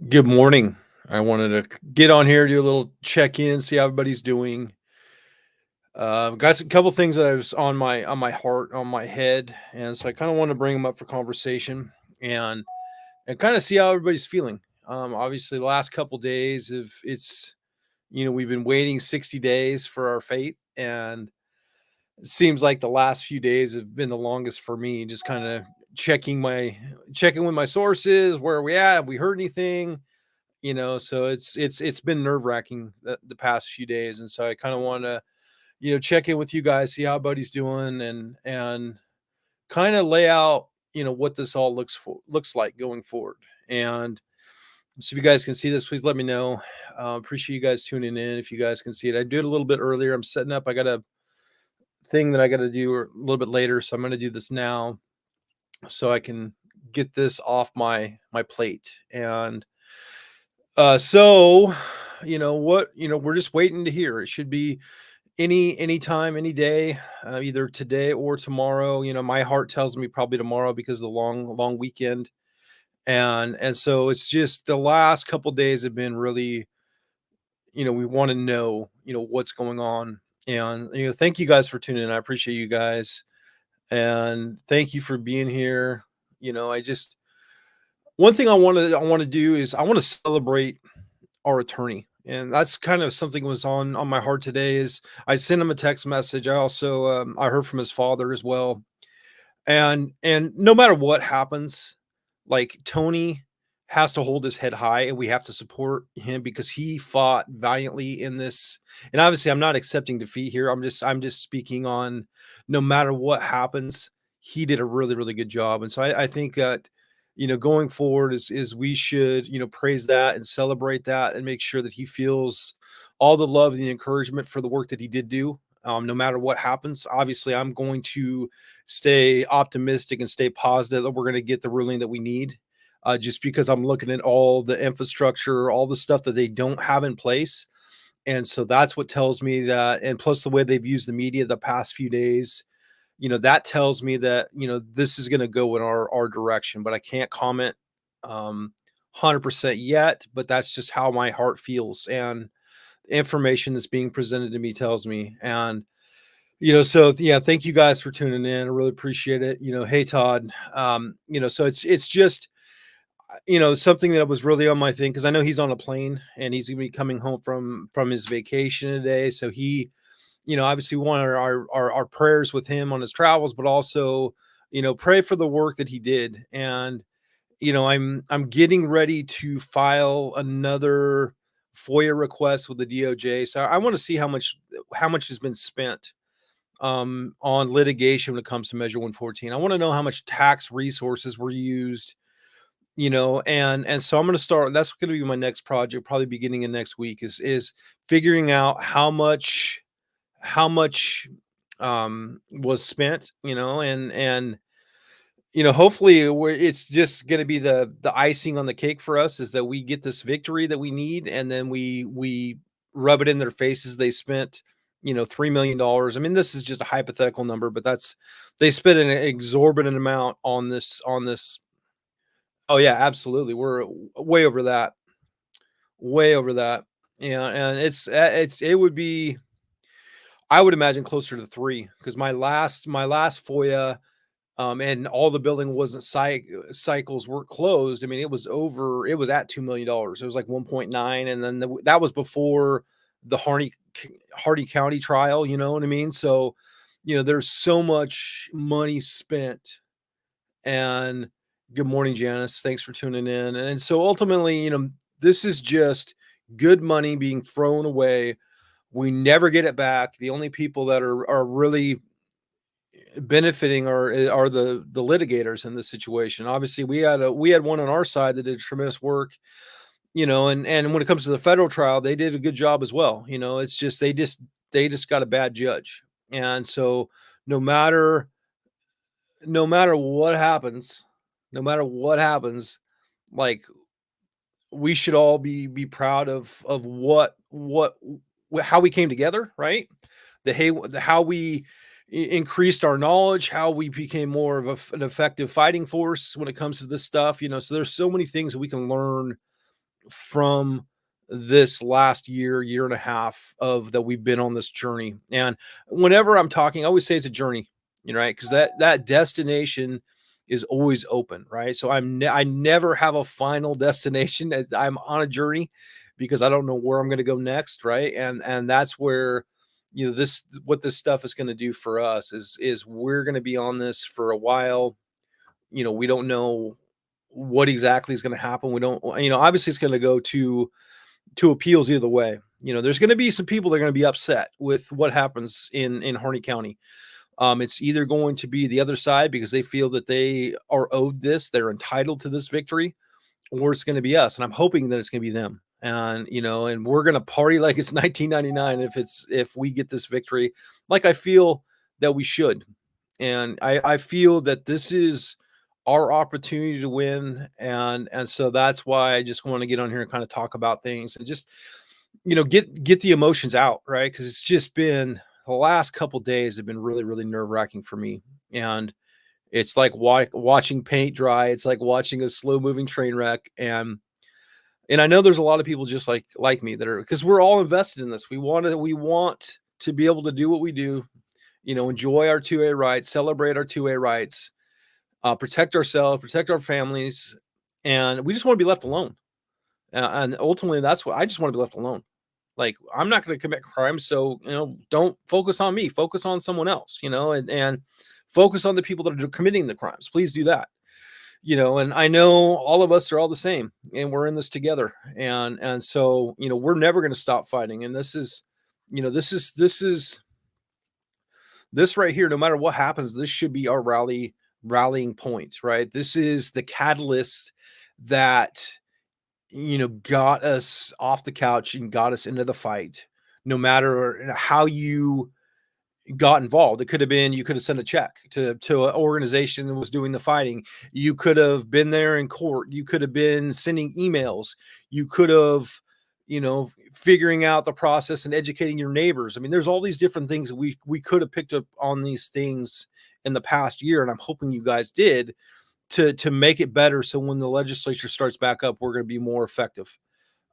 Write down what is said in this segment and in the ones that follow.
Good morning. I wanted to get on here, do a little check in, see how everybody's doing. Got a couple things that was on my heart, on my head, and so I kind of want to bring them up for conversation and kind of see how everybody's feeling. Obviously, the last couple days of we've been waiting 60 days for our faith, and it seems like the last few days have been the longest for me. Just kind of checking with my sources, where are we at? Have we heard anything? So it's been nerve-wracking the past few days, and so I kind of want to check in with you guys, see how buddy's doing, and kind of lay out what this all looks like going forward. And so if you guys can see this, please let me know. Appreciate you guys tuning in. If you guys can see it, I do it a little bit earlier. I'm setting up, I got a thing that I got to do a little bit later, so I'm going to do this now so I can get this off my plate. And so, we're just waiting to hear. It should be any time, any day, either today or tomorrow. My heart tells me probably tomorrow because of the long weekend. And so it's just the last couple days have been really, we want to know, what's going on. And thank you guys for tuning in. I appreciate you guys. And thank you for being here. I just one thing I want to do is I want to celebrate our attorney, and that's kind of something was on my heart today. Is I sent him a text message. I also I heard from his father as well. And no matter what happens, like, Tony has to hold his head high, and we have to support him because he fought valiantly in this. And obviously I'm not accepting defeat here. I'm just speaking on, no matter what happens, he did a really, really good job. And so I think that, going forward is we should, praise that and celebrate that and make sure that he feels all the love and the encouragement for the work that he did do. No matter what happens, obviously I'm going to stay optimistic and stay positive that we're going to get the ruling that we need. Just because I'm looking at all the infrastructure, all the stuff that they don't have in place. And so that's what tells me that, and plus the way they've used the media the past few days, that tells me that, this is going to go in our direction. But I can't comment 100% yet, but that's just how my heart feels. And information that's being presented to me tells me. And so yeah, thank you guys for tuning in. I really appreciate it. Hey Todd. So it's just something that was really on my thing, because I know he's on a plane and he's gonna be coming home from his vacation today. So he, obviously we want our prayers with him on his travels, but also, pray for the work that he did. And I'm getting ready to file another FOIA request with the DOJ. So I want to see how much has been spent on litigation when it comes to Measure 114. I want to know how much tax resources were used, and so I'm going to start. That's going to be my next project, probably beginning of next week. Is figuring out how much was spent, and hopefully it's just going to be the icing on the cake for us, is that we get this victory that we need, and then we rub it in their faces. They spent, $3 million. I mean, this is just a hypothetical number, but they spent an exorbitant amount on this. Oh yeah, absolutely. We're way over that, way over that. Yeah, and it would be, I would imagine, closer to three, because my last FOIA, and all the building wasn't cycles weren't closed. I mean, it was at $2 million. It was like 1.9, and then that was before the Hardy County trial. You know what I mean? So, there's so much money spent. And good morning, Janice. Thanks for tuning in. And so ultimately, this is just good money being thrown away. We never get it back. The only people that are really benefiting are the litigators in this situation. Obviously, we had one on our side that did tremendous work, and when it comes to the federal trial, they did a good job as well. It's just they just got a bad judge. And so no matter no matter what happens, no matter what happens, like, we should all be proud of how we came together, right? How we increased our knowledge, how we became more of an effective fighting force when it comes to this stuff. So there's so many things that we can learn from this last year and a half of that we've been on this journey. And whenever I'm talking, I always say it's a journey, right? Because that destination is always open, right? So I never have a final destination. I'm on a journey because I don't know where I'm going to go next, right? And that's where this what this stuff is going to do for us is we're going to be on this for a while. We don't know what exactly is going to happen. We don't, obviously it's going to go to appeals either way. There's going to be some people that are going to be upset with what happens in Harney County. It's either going to be the other side because they feel that they are owed this, they're entitled to this victory, or it's going to be us. And I'm hoping that it's going to be them. And and we're going to party like it's 1999 if we get this victory, like I feel that we should. And I feel that this is our opportunity to win, and so that's why I just want to get on here and kind of talk about things and just get the emotions out, right? Because it's just been the last couple days have been really really nerve-wracking for me, and it's like watching paint dry. It's like watching a slow moving train wreck. And I know there's a lot of people just like me that are, because we're all invested in this. We want to be able to do what we do, enjoy our 2A rights, celebrate our 2A rights, protect ourselves, protect our families, and we just want to be left alone. And ultimately, that's what I just want to be left alone. Like, I'm not going to commit crimes, so don't focus on me. Focus on someone else, and focus on the people that are committing the crimes. Please do that. And I know all of us are all the same, and we're in this together. And so we're never going to stop fighting. And this is this right here. No matter what happens, this should be our rallying point, right? This is the catalyst that got us off the couch and got us into the fight. No matter how you got involved, it could have been you could have sent a check to an organization that was doing the fighting. You could have been there in court. You could have been sending emails. You could have figuring out the process and educating your neighbors. I mean, there's all these different things that we could have picked up on these things in the past year, and I'm hoping you guys did to make it better, so when the legislature starts back up, we're going to be more effective.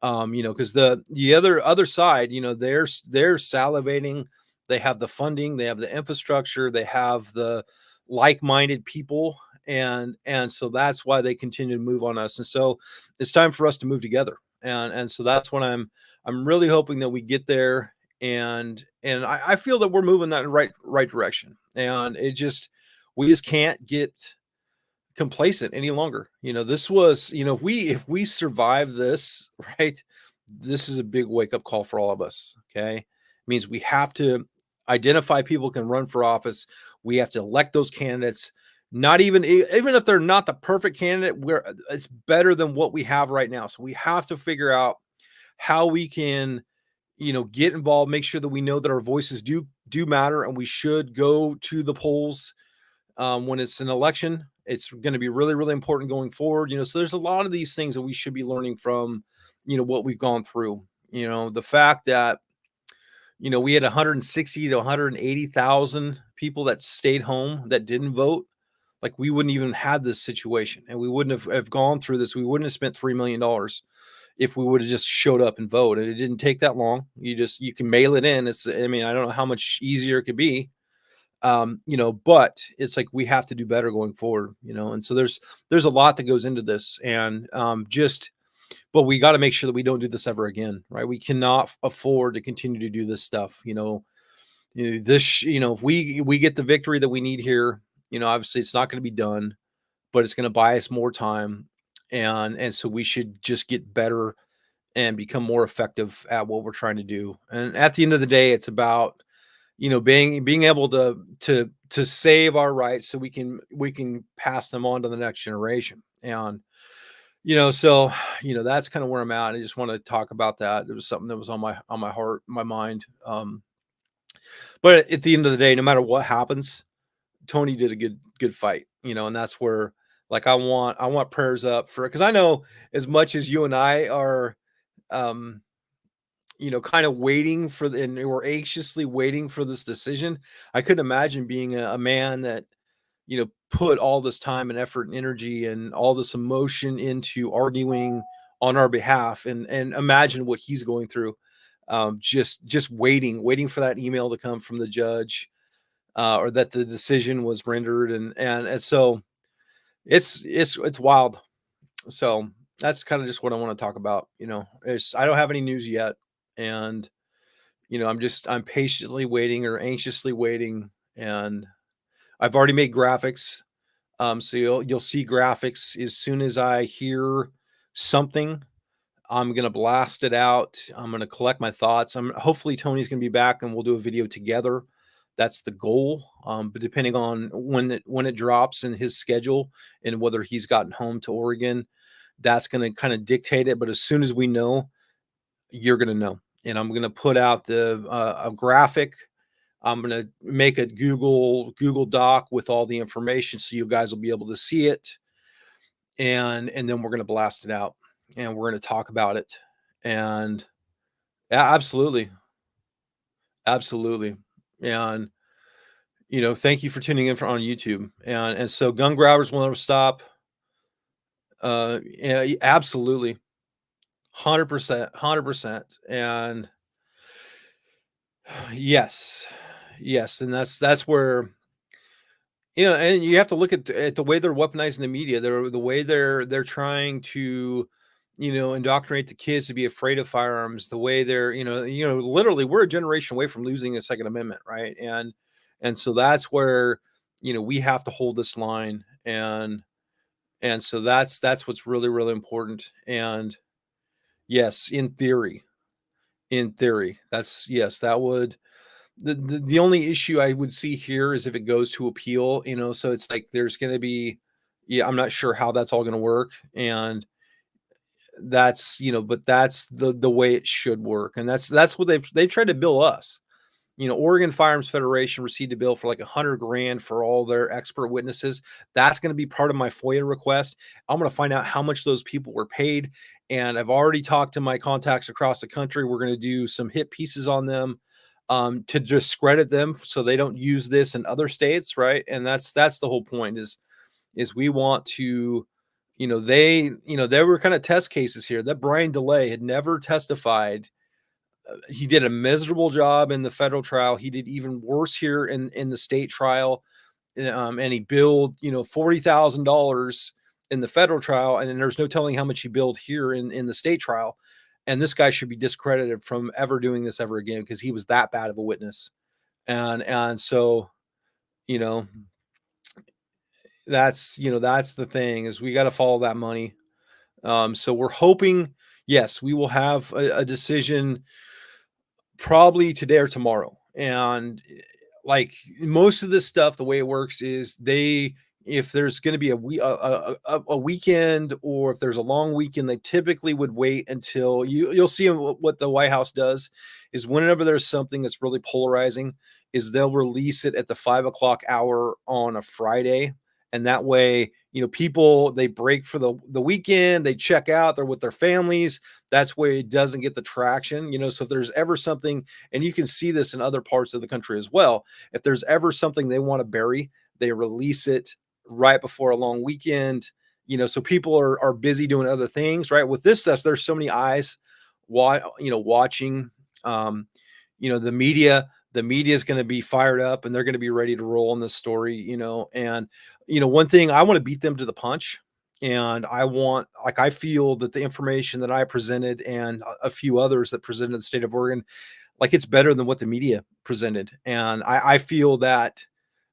Because the other side, they're salivating. They have the funding, they have the infrastructure, they have the like-minded people, and so that's why they continue to move on us. And so it's time for us to move together. And so that's what I'm really hoping that we get there. And I feel that we're moving that in right direction. And we just can't get complacent any longer. This was, if we survive this, right, this is a big wake-up call for all of us. Okay. It means we have to identify people who can run for office. We have to elect those candidates. Not even if they're not the perfect candidate, it's better than what we have right now. So we have to figure out how we can get involved, make sure that we know that our voices do matter, and we should go to the polls when it's an election. It's going to be really, really important going forward. So there's a lot of these things that we should be learning from, what we've gone through. The fact that, we had 160 to 180,000 people that stayed home that didn't vote. Like, we wouldn't even had this situation, and we wouldn't have gone through this. We wouldn't have spent $3 million if we would have just showed up and voted. It didn't take that long. You can mail it in. I don't know how much easier it could be. But it's like we have to do better going forward, and so there's a lot that goes into this, and but we got to make sure that we don't do this ever again, right? We cannot afford to continue to do this stuff. If we get the victory that we need here, obviously it's not going to be done, but it's going to buy us more time, and so we should just get better and become more effective at what we're trying to do. And at the end of the day, it's about being able to save our rights so we can pass them on to the next generation. And so that's kind of where I'm at. I just want to talk about that. It was something that was on my heart, my mind. But at the end of the day, no matter what happens, Tony did a good fight, and that's where, like, I want prayers up for, because I know as much as you and I are kind of waiting for and we're anxiously waiting for this decision. I couldn't imagine being a man that, put all this time and effort and energy and all this emotion into arguing on our behalf, and imagine what he's going through, just waiting for that email to come from the judge, or that the decision was rendered, and so it's wild. So that's kind of just what I want to talk about. I don't have any news yet, and I'm patiently waiting or anxiously waiting, and I've already made graphics. So you'll see graphics as soon as I hear something. I'm gonna blast it out. I'm gonna collect my thoughts. Hopefully Tony's gonna be back and we'll do a video together. That's the goal. But depending on when it drops in his schedule and whether he's gotten home to Oregon, that's gonna kind of dictate it. But as soon as we know, you're gonna know. And I'm gonna put out a graphic. I'm gonna make a Google Doc with all the information so you guys will be able to see it, and then we're gonna blast it out and we're gonna talk about it. And yeah, absolutely, absolutely. And thank you for tuning in on YouTube. And so gun grabbers will never stop. Yeah, absolutely, 100%, 100%. And yes, yes, and that's where and you have to look at the way they're weaponizing the media. The way they're trying to, indoctrinate the kids to be afraid of firearms. The way they're, literally, we're a generation away from losing the Second Amendment, right? And so that's where, we have to hold this line, and so that's what's really really important. And yes, in theory, that's yes, that would the only issue I would see here is if it goes to appeal, so it's like there's going to be, yeah, I'm not sure how that's all going to work. And but that's the way it should work. And that's what they've tried to bill us. Oregon Firearms Federation received a bill for like 100 grand for all their expert witnesses. That's going to be part of my FOIA request. I'm going to find out how much those people were paid. And I've already talked to my contacts across the country. We're going to do some hit pieces on them, to discredit them so they don't use this in other states, right? And that's the whole point is we want to, there were kind of test cases here that Brian DeLay had never testified. He did a miserable job in the federal trial. He did even worse here in the state trial. And he billed, $40,000 in the federal trial, and then there's no telling how much he billed here in the state trial. And this guy should be discredited from ever doing this ever again because he was that bad of a witness. And so, you know, that's the thing, is we got to follow that money. So we're hoping, yes, we will have a decision probably today or tomorrow. And like most of this stuff, the way it works is if there's going to be a weekend, or if there's a long weekend, they typically would wait until you'll see what the White House does is whenever there's something that's really polarizing, is they'll release it at the 5 o'clock hour on a Friday. And that way, people, they break for the weekend, they check out, they're with their families. That's where it doesn't get the traction, so if there's ever something, and you can see this in other parts of the country as well, if there's ever something they want to bury, they release it right before a long weekend, so people are busy doing other things, right? With this stuff, there's so many eyes watching. The media is going to be fired up, and they're going to be ready to roll on this story, and one thing, I want to beat them to the punch. And I feel that the information that I presented and a few others that presented in the state of Oregon, like, it's better than what the media presented. And I feel that,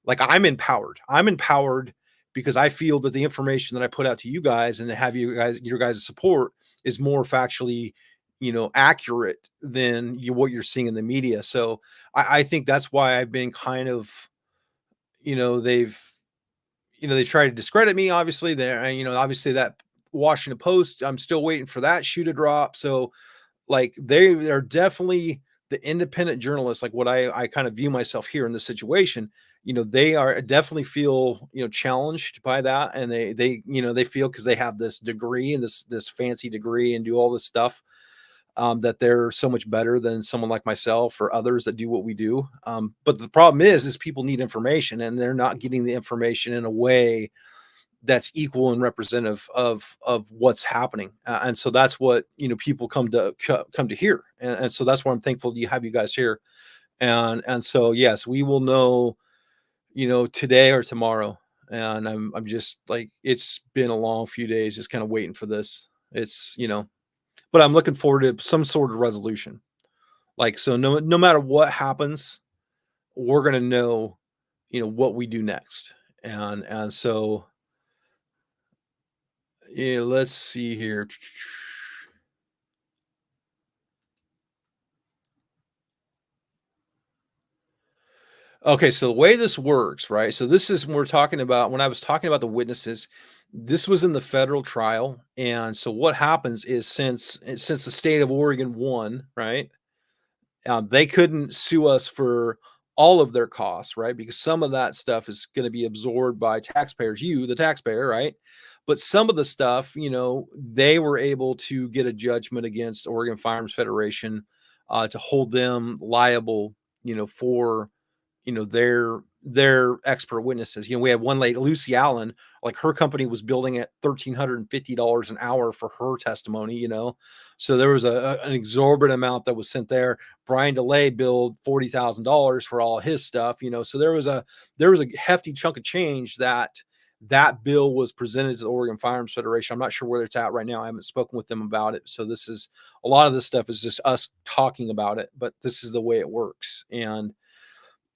like, I'm empowered because I feel that the information that I put out to you guys and to have your guys' support is more factually, accurate than what you're seeing in the media. So I think that's why I've been kind of, they've tried to discredit me. Obviously, obviously that Washington Post, I'm still waiting for that shoe to drop. So, like, they are definitely the independent journalists, like what I kind of view myself here in this situation. They are definitely feel, challenged by that. And they feel, because they have this degree and this fancy degree and do all this stuff, that they're so much better than someone like myself or others that do what we do. But the problem is people need information, and they're not getting the information in a way that's equal and representative of what's happening. And so that's what, people come to hear. And so that's why I'm thankful to have you guys here. And so yes, we will know, today or tomorrow. And I'm just like, it's been a long few days just kind of waiting for this. But I'm looking forward to some sort of resolution. Like, so no matter what happens, we're gonna know, what we do next. And so, yeah, let's see here. Okay, so the way this works, right? So this is when I was talking about the witnesses, this was in the federal trial. And so what happens is, since the state of Oregon won, right? They couldn't sue us for all of their costs, right? Because some of that stuff is going to be absorbed by taxpayers, you, the taxpayer, right? But some of the stuff, they were able to get a judgment against Oregon Firearms Federation, to hold them liable, for, their expert witnesses. We had one lady, Lucy Allen, like her company was building at $1,350 an hour for her testimony. So there was an exorbitant amount that was sent there. Brian DeLay billed $40,000 for all his stuff. So there was a hefty chunk of change that bill was presented to the Oregon Firearms Federation. I'm not sure where it's at right now. I haven't spoken with them about it. So this is a lot of this stuff is just us talking about it, but this is the way it works.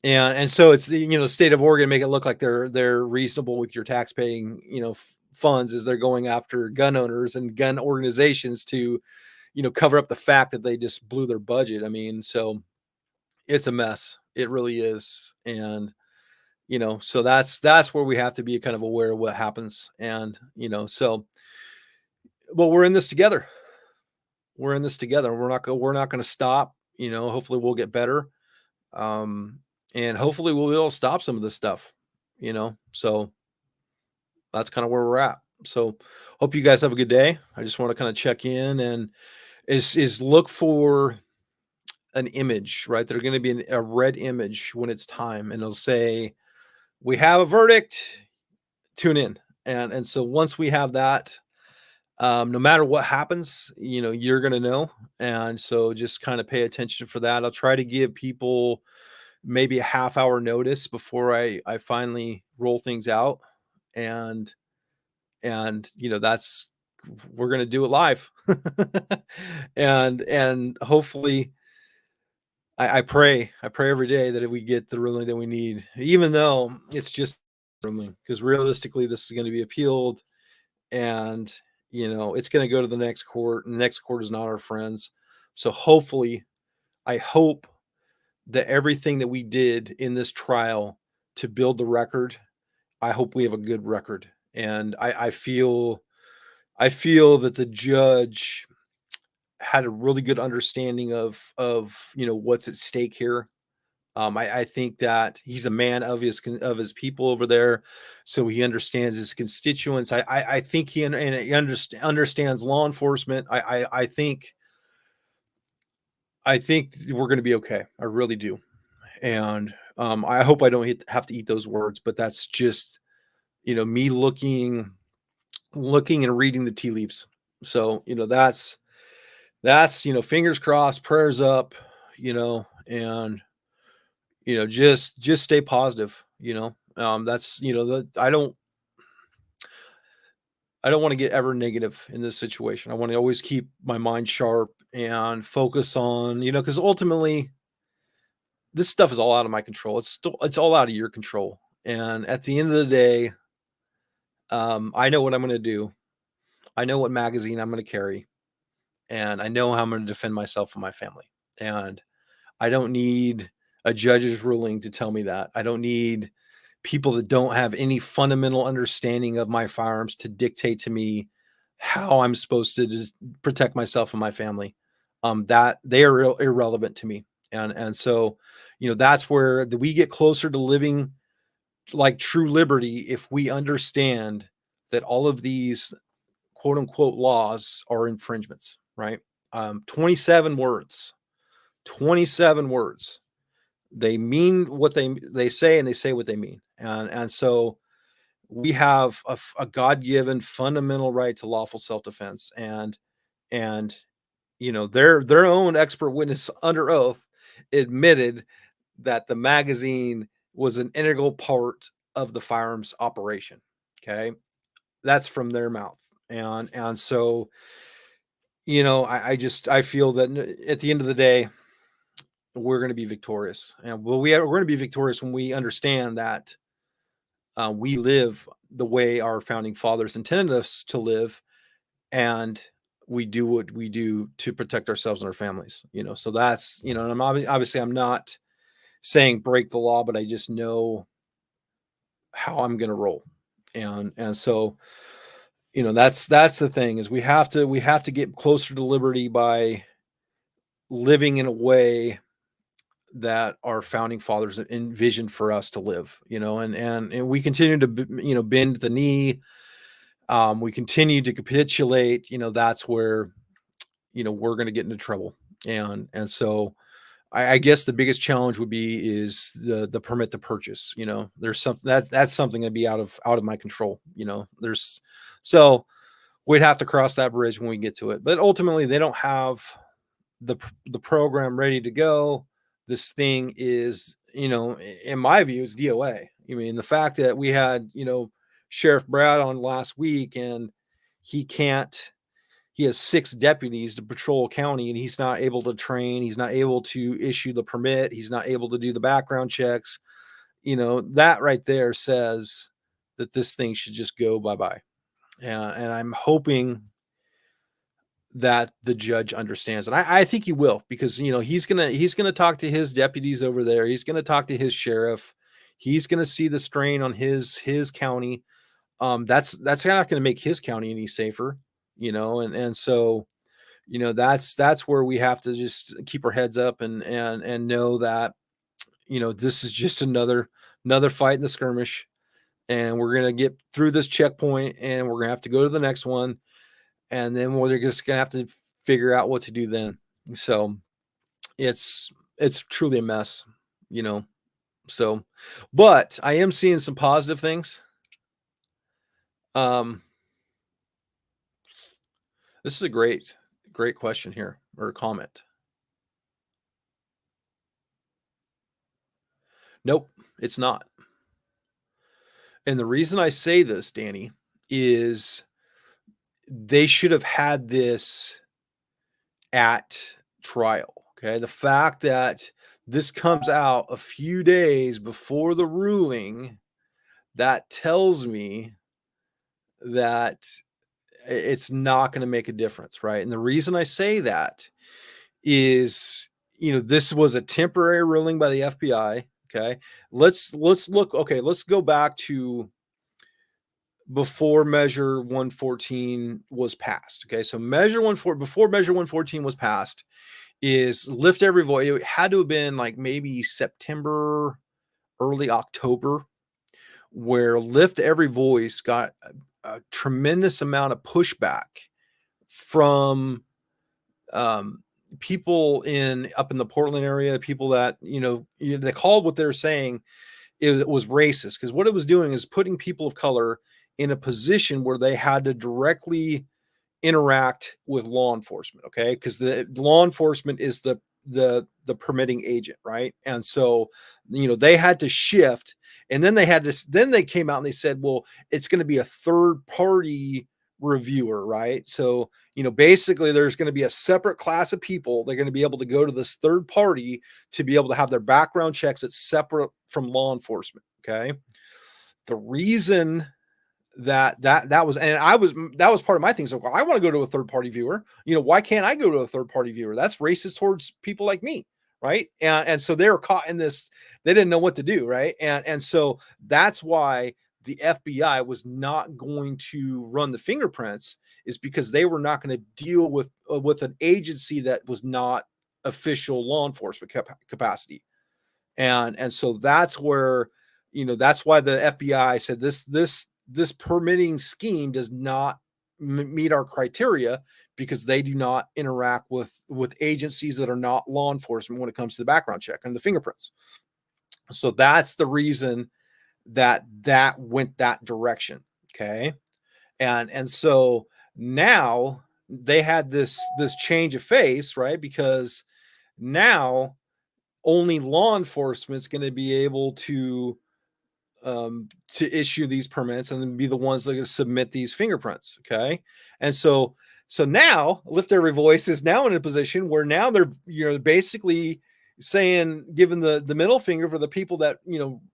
And so it's the state of Oregon make it look like they're reasonable with your tax paying funds, as they're going after gun owners and gun organizations to cover up the fact that they just blew their budget. I mean, so it's a mess. It really is. And so that's where we have to be kind of aware of what happens. And so, well, we're in this together. We're in this together. We're not going to stop. Hopefully we'll get better. And hopefully we'll be able to stop some of this stuff. So that's kind of where we're at. So hope you guys have a good day. I just want to kind of check in and is look for an image, right? They're going to be a red image when it's time, and it'll say, "We have a verdict. Tune in." And so once we have that, no matter what happens, you're going to know. And so just kind of pay attention for that. I'll try to give people maybe a half hour notice before I finally roll things out. And that's we're going to do it live. And hopefully I pray every day that if we get the ruling that we need, even though it's just ruling, because realistically this is going to be appealed, and it's going to go to the next court, and the next court is not our friends. So hopefully, I hope that everything that we did in this trial to build the record, I hope we have a good record. And I feel that the judge had a really good understanding of what's at stake here. I think that he's a man of his people over there, so he understands his constituents. I think he understands law enforcement. I think we're going to be okay. I really do. And I hope I don't have to eat those words, but that's just me looking and reading the tea leaves. So that's fingers crossed, prayers up, and just stay positive. That's I don't want to get ever negative in this situation. I want to always keep my mind sharp and focus on, because ultimately this stuff is all out of my control. It's all out of your control. And at the end of the day, I know what I'm going to do. I know what magazine I'm going to carry, and I know how I'm going to defend myself and my family. And I don't need a judge's ruling to tell me that. I don't need people that don't have any fundamental understanding of my firearms to dictate to me how I'm supposed to just protect myself and my family. That they are irrelevant to me. And so, that's where we get closer to living like true liberty if we understand that all of these quote unquote laws are infringements, right? 27 words, 27 words. They mean what they say, and they say what they mean. And so we have a God-given fundamental right to lawful self-defense. And their own expert witness under oath admitted that the magazine was an integral part of the firearms operation. Okay, that's from their mouth. And so, I feel that at the end of the day, we're going to be victorious. And we're going to be victorious when we understand that we live the way our founding fathers intended us to live, and we do what we do to protect ourselves and our families. So that's, and obviously I'm not saying break the law, but I just know how I'm going to roll. And so, that's the thing, is we have to get closer to liberty by living in a way that our founding fathers envisioned for us to live. And we continue to bend the knee. We continue to capitulate. That's where we're going to get into trouble. And so I guess the biggest challenge would be is the permit to purchase. There's something that's something that'd be out of my control. There's so we'd have to cross that bridge when we get to it. But ultimately, they don't have the program ready to go. This thing is, in my view, is DOA. I mean, the fact that we had, Sheriff Brad on last week, and he can't, he has 6 deputies to patrol county, and he's not able to train. He's not able to issue the permit. He's not able to do the background checks. That right there says that this thing should just go bye-bye. And I'm hoping that the judge understands. And I think he will, because, he's going to talk to his deputies over there. He's going to talk to his sheriff. He's going to see the strain on his county. That's not going to make his county any safer, and so, that's where we have to just keep our heads up and know that, this is just another fight in the skirmish, and we're going to get through this checkpoint, and we're going to have to go to the next one, and then we're just going to have to figure out what to do then. So it's truly a mess, so, but I am seeing some positive things. This is a great question here, or comment. Nope, it's not. And the reason I say this, Danny, is they should have had this at trial. Okay. The fact that this comes out a few days before the ruling, that tells me that it's not going to make a difference. Right. And the reason I say that is, this was a temporary ruling by the FBI. Okay. Let's look. Okay. Let's go back to before Measure 114 was passed. Okay. So before Measure 114 was passed, is lift every voice. It had to have been like maybe September, early October, where lift every voice got a tremendous amount of pushback from people up in the Portland area, people that, they called what they're saying it was racist, because what it was doing is putting people of color in a position where they had to directly interact with law enforcement. Okay. Because the law enforcement is the permitting agent, right? And so, they had to shift, and then they came out and they said, well, it's going to be a third party reviewer, right? So, basically there's going to be a separate class of people. They're going to be able to go to this third party to be able to have their background checks that's separate from law enforcement. Okay. The reason that was, and that was part of my thing. So I want to go to a third party viewer. Why can't I go to a third party viewer? That's racist towards people like me, right? And so they were caught in this. They didn't know what to do, right? And so that's why the FBI was not going to run the fingerprints, is because they were not going to deal with an agency that was not official law enforcement capacity. And so that's where, that's why the FBI said this permitting scheme does not meet our criteria, because they do not interact with agencies that are not law enforcement when it comes to the background check and the fingerprints. So that's the reason that went that direction. Okay. And so now they had this change of face, right? Because now only law enforcement is going to be able to issue these permits and then be the ones that are going to submit these fingerprints. Okay. And so now Lift Every Voice is now in a position where now they're, basically saying, giving the middle finger for the people that,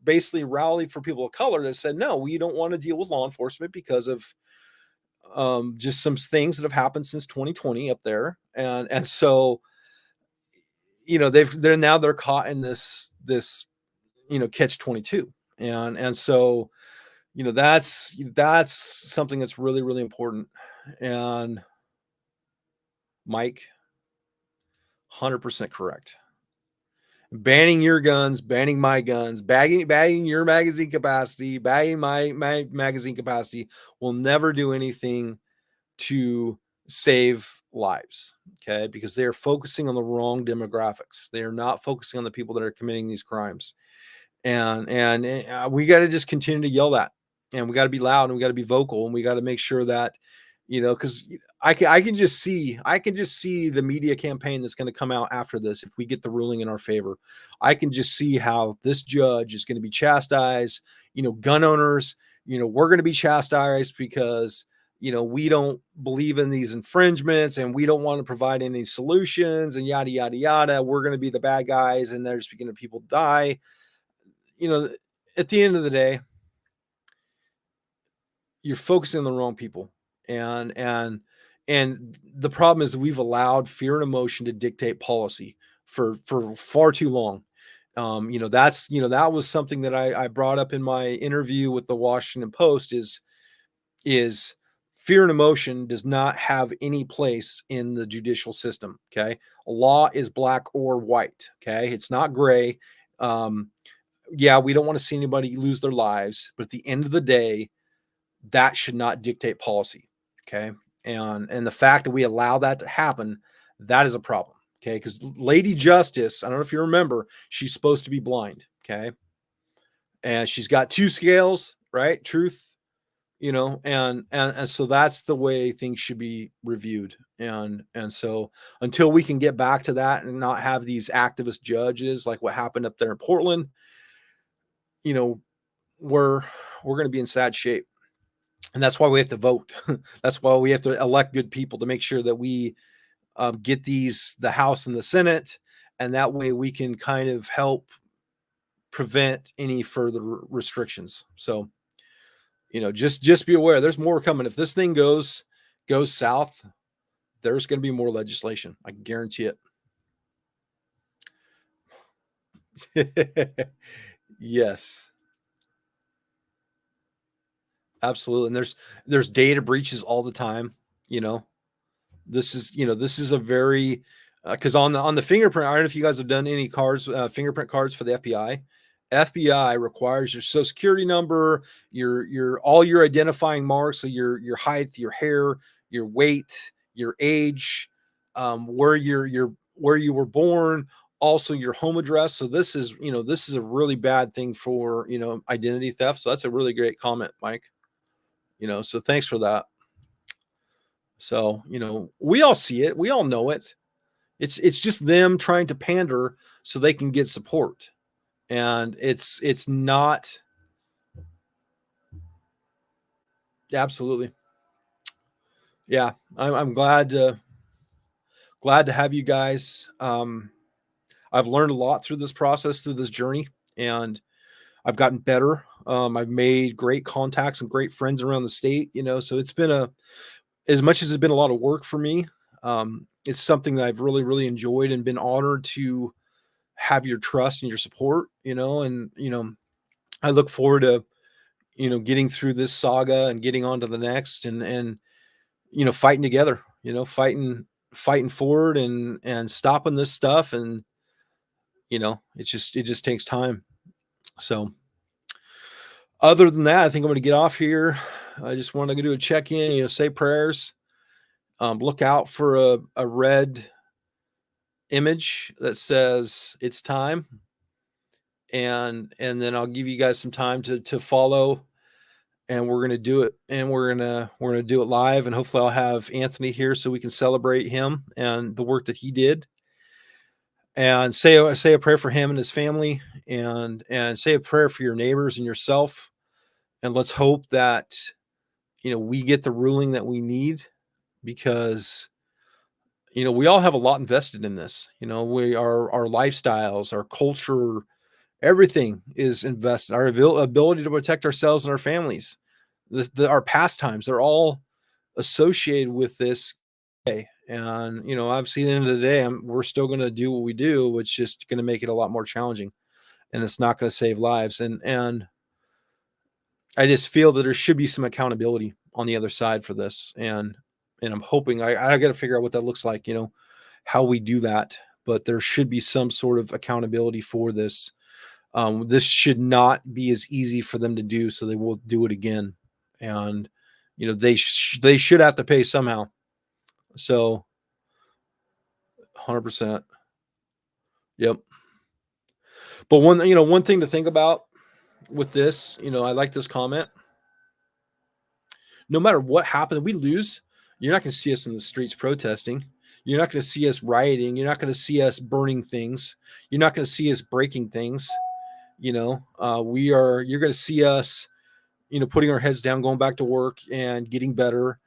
basically rallied for people of color that said, no, we don't want to deal with law enforcement because of just some things that have happened since 2020 up there. And so, they're caught in this catch 22. And so, that's something that's really, really important. And Mike, 100% correct. Banning your guns, banning my guns, bagging your magazine capacity, bagging my magazine capacity will never do anything to save lives. Okay. Because they are focusing on the wrong demographics. They are not focusing on the people that are committing these crimes. And we got to just continue to yell that, and we got to be loud, and we got to be vocal, and we got to make sure that, because I can just see the media campaign that's going to come out after this. If we get the ruling in our favor, I can just see how this judge is going to be chastised. Gun owners, we're going to be chastised because, we don't believe in these infringements and we don't want to provide any solutions and yada, yada, yada. We're going to be the bad guys, and they're speaking to people die. At the end of the day, you're focusing on the wrong people. And the problem is we've allowed fear and emotion to dictate policy for far too long. That was something that I brought up in my interview with the Washington Post is fear and emotion does not have any place in the judicial system. Okay. Law is black or white. Okay. It's not gray. Yeah, we don't want to see anybody lose their lives, but at the end of the day, that should not dictate policy. Okay. And the fact that we allow that to happen, that is a problem. Okay. Because Lady Justice, I don't know if you remember, she's supposed to be blind. Okay. And she's got two scales, right? Truth, and so that's the way things should be reviewed. And so until we can get back to that and not have these activist judges like what happened up there in Portland, we're going to be in sad shape. And that's why we have to vote. That's why we have to elect good people to make sure that we get the House and the Senate, and that way we can kind of help prevent any further restrictions. So, just be aware. There's more coming. If this thing goes south, there's going to be more legislation. I guarantee it. Yes. Absolutely. And there's data breaches all the time. This is a very, because on the fingerprint, I don't know if you guys have done any fingerprint cards for the FBI. FBI requires your social security number, your all your identifying marks, so your height, your hair, your weight, your age, where you were born, also your home address. So this is a really bad thing for identity theft. So that's a really great comment, Mike. So thanks for that. So, we all see it. We all know it. It's just them trying to pander so they can get support. And it's not. Absolutely. Yeah. I'm glad to have you guys. I've learned a lot through this process, through this journey, and I've gotten better. I've made great contacts and great friends around the state, so it's been as much as it's been a lot of work for me, it's something that I've really, really enjoyed and been honored to have your trust and your support, and, I look forward to, getting through this saga and getting on to the next and, fighting together, fighting forward and stopping this stuff. And, it just takes time. So other than that, I think I'm going to get off here. I just want to do a check-in, say prayers. Look out for a red image that says it's time. and then I'll give you guys some time to follow, and we're gonna do it, and we're gonna do it live, and hopefully I'll have Anthony here so we can celebrate him and the work that he did, and say a prayer for him and his family, and say a prayer for your neighbors and yourself, and let's hope that we get the ruling that we need, because we all have a lot invested in this. We our lifestyles, our culture, everything is invested. Our ability to protect ourselves and our families, our pastimes, they're all associated with this day. And obviously, at the end of the day, we're still going to do what we do. It's just going to make it a lot more challenging, and it's not going to save lives. And I just feel that there should be some accountability on the other side for this. And I'm hoping I got to figure out what that looks like. How we do that, but there should be some sort of accountability for this. This should not be as easy for them to do, so they will do it again. And they should have to pay somehow. So 100%. Yep. But one thing to think about with this, I like this comment. No matter what happens, we lose. You're not going to see us in the streets protesting. You're not going to see us rioting. You're not going to see us burning things. You're not going to see us breaking things. You're going to see us, putting our heads down, going back to work and getting better,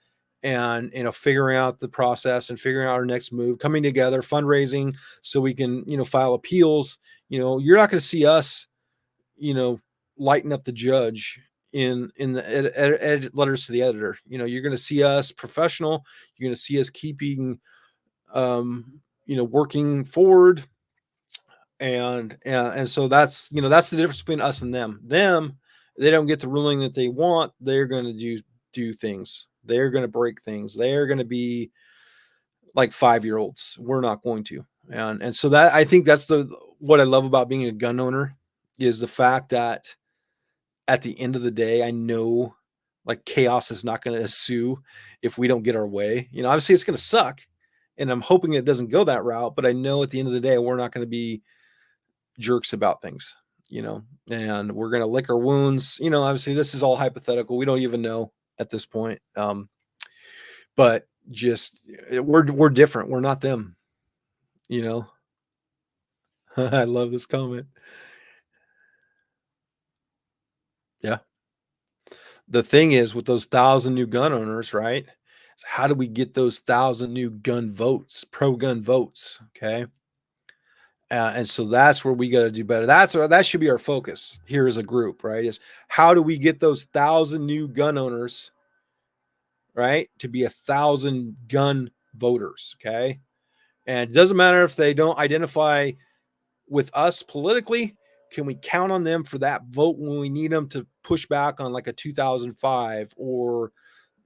and, figuring out the process and figuring out our next move, coming together, fundraising so we can, file appeals. You're not going to see us, lighten up the judge in the edit letters to the editor. You're going to see us professional. You're going to see us keeping, working forward. And so that's the difference between us and them. They don't get the ruling that they want. They're going to do things. They're going to break things. They're going to be like 5-year-olds. We're not going to. And so that, I think that's what I love about being a gun owner, is the fact that at the end of the day, I know like chaos is not going to ensue if we don't get our way. Obviously it's going to suck, and I'm hoping it doesn't go that route, but I know at the end of the day, we're not going to be jerks about things, and we're going to lick our wounds. Obviously this is all hypothetical. We don't even know at this point. But just, we're different. We're not them, you know. I love this comment. Yeah. The thing is with those 1,000 new gun owners, right? Is how do we get those 1,000 new gun votes, pro gun votes? Okay. And so that's where we got to do better. That should be our focus here as a group, right? Is how do we get those 1,000 new gun owners, right, to be 1,000 gun voters? Okay. And it doesn't matter if they don't identify with us politically. Can we count on them for that vote when we need them to push back on like a 2005 or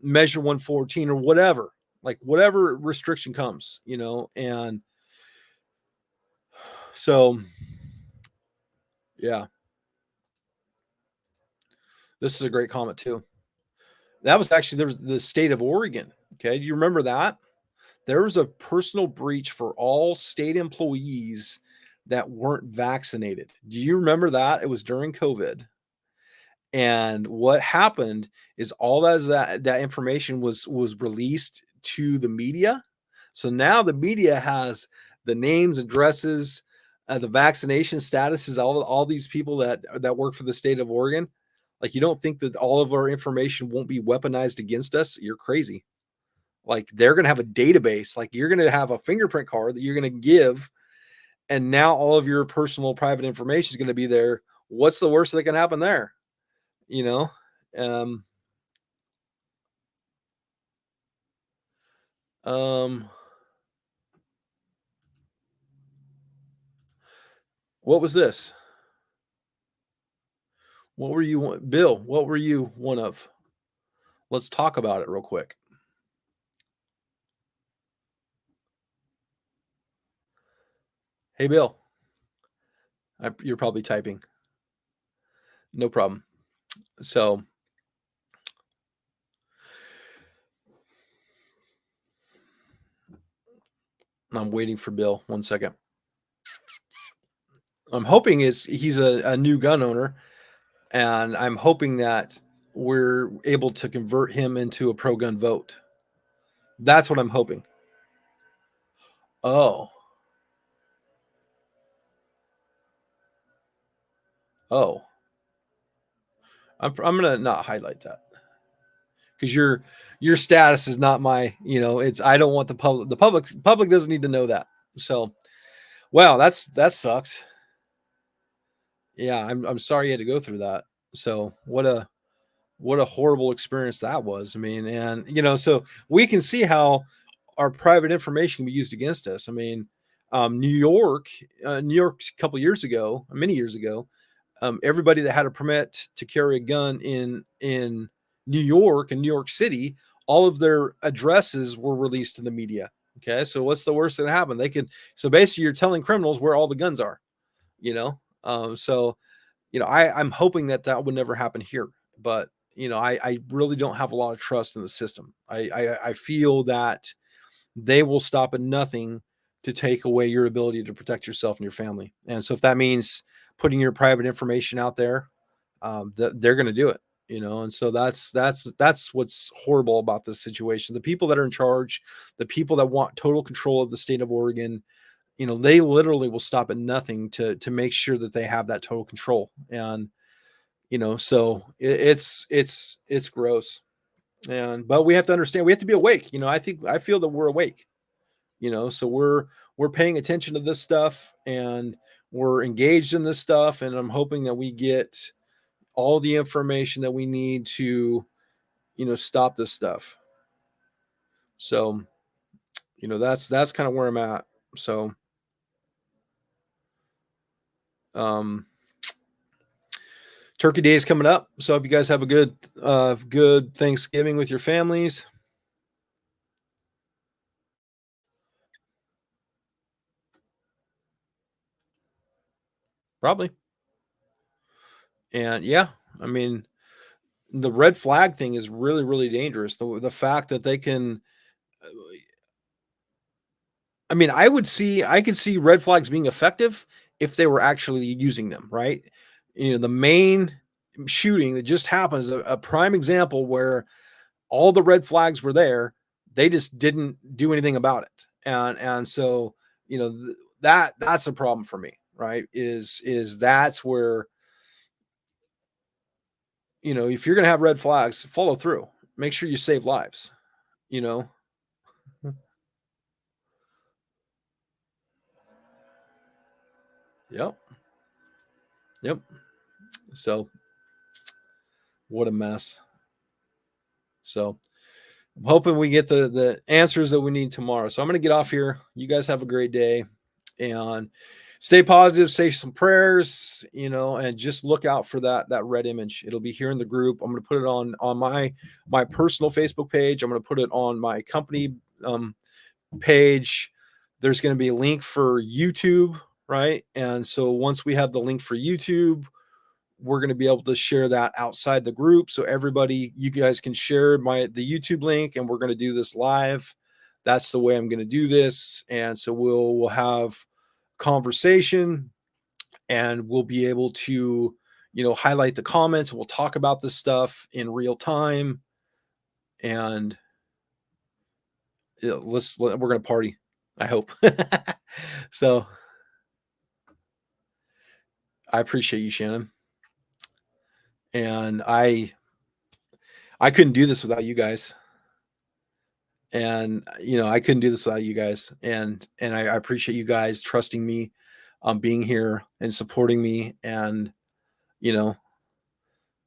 measure 114 or whatever, like whatever restriction comes, and so, yeah, this is a great comment too. That was actually, there was the state of Oregon. Okay. Do you remember that? There was a personal breach for all state employees that weren't vaccinated. Do you remember that? It was during COVID. And what happened is all that information was released to the media. So now the media has the names, addresses, the vaccination statuses, all these people that work for the state of Oregon. Like, you don't think that all of our information won't be weaponized against us? You're crazy. Like, they're going to have a database. Like, you're going to have a fingerprint card that you're going to give, and now all of your personal private information is going to be there. What's the worst that can happen there? You know, um, um, what was this? What were you, Bill? What were you one of? Let's talk about it real quick. Hey, Bill. You're probably typing. No problem. So, I'm waiting for Bill. 1 second. I'm hoping he's a new gun owner, and I'm hoping that we're able to convert him into a pro gun vote. That's what I'm hoping. Oh, oh, I'm gonna not highlight that because your status is not my. It's I don't want the public doesn't need to know that. So, wow, that sucks. Yeah, I'm sorry you had to go through that. So what a horrible experience that was. I mean, and so we can see how our private information can be used against us. I mean, New York, a couple years ago, many years ago, everybody that had a permit to carry a gun in New York and New York City, all of their addresses were released to the media. Okay, so what's the worst that happened? They could so basically you're telling criminals where all the guns are. You know, so I'm hoping that that would never happen here, but I really don't have a lot of trust in the system. I feel that they will stop at nothing to take away your ability to protect yourself and your family. And so if that means putting your private information out there, that they're going to do it. And so that's what's horrible about this situation. The people that are in charge, the people that want total control of the state of Oregon, they literally will stop at nothing to make sure that they have that total control. And so it's gross. And but we have to understand, we have to be awake. I feel that we're awake. So we're paying attention to this stuff, and we're engaged in this stuff, and I'm hoping that we get all the information that we need to stop this stuff. So that's kind of where I'm at. So um Turkey Day is coming up, so I hope you guys have a good Thanksgiving with your families. Probably. And yeah, I mean, the red flag thing is really, really dangerous. The fact that they can, I mean, I could see red flags being effective if they were actually using them, right? The main shooting that just happened is a prime example where all the red flags were there. They just didn't do anything about it. And so, that's a problem for me, right? Is that's where, if you're going to have red flags, follow through. Make sure you save lives, you know. Yep. Yep. So, what a mess. So, I'm hoping we get the answers that we need tomorrow. So I'm going to get off here. You guys have a great day, and stay positive, say some prayers, and just look out for that red image. It'll be here in the group. I'm going to put it on my personal Facebook page. I'm going to put it on my company page. There's going to be a link for YouTube, right? And so once we have the link for YouTube, we're going to be able to share that outside the group, so everybody, you guys can share the YouTube link, and we're going to do this live. That's the way I'm going to do this. And so we'll have conversation, and we'll be able to highlight the comments. We'll talk about this stuff in real time, and we're going to party, I hope. So I appreciate you, Shannon. And I couldn't do this without you guys. And I couldn't do this without you guys. And I appreciate you guys trusting me, being here and supporting me. And you know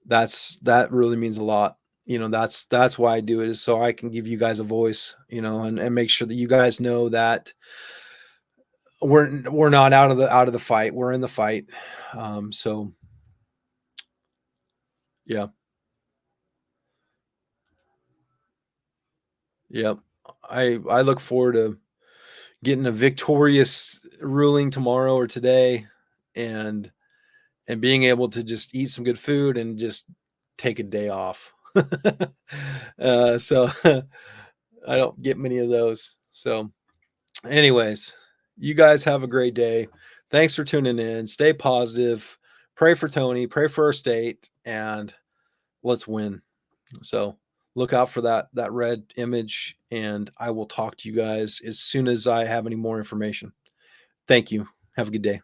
that really means a lot. That's why I do it, is so I can give you guys a voice, and make sure that you guys know that we're not out of the fight. We're in the fight. So yeah. Yep. I look forward to getting a victorious ruling tomorrow or today, and being able to just eat some good food and just take a day off. So I don't get many of those. So anyways, you guys have a great day. Thanks for tuning in. Stay positive. Pray for Tony. Pray for our state, and let's win. So look out for that red image, and I will talk to you guys as soon as I have any more information. Thank you. Have a good day.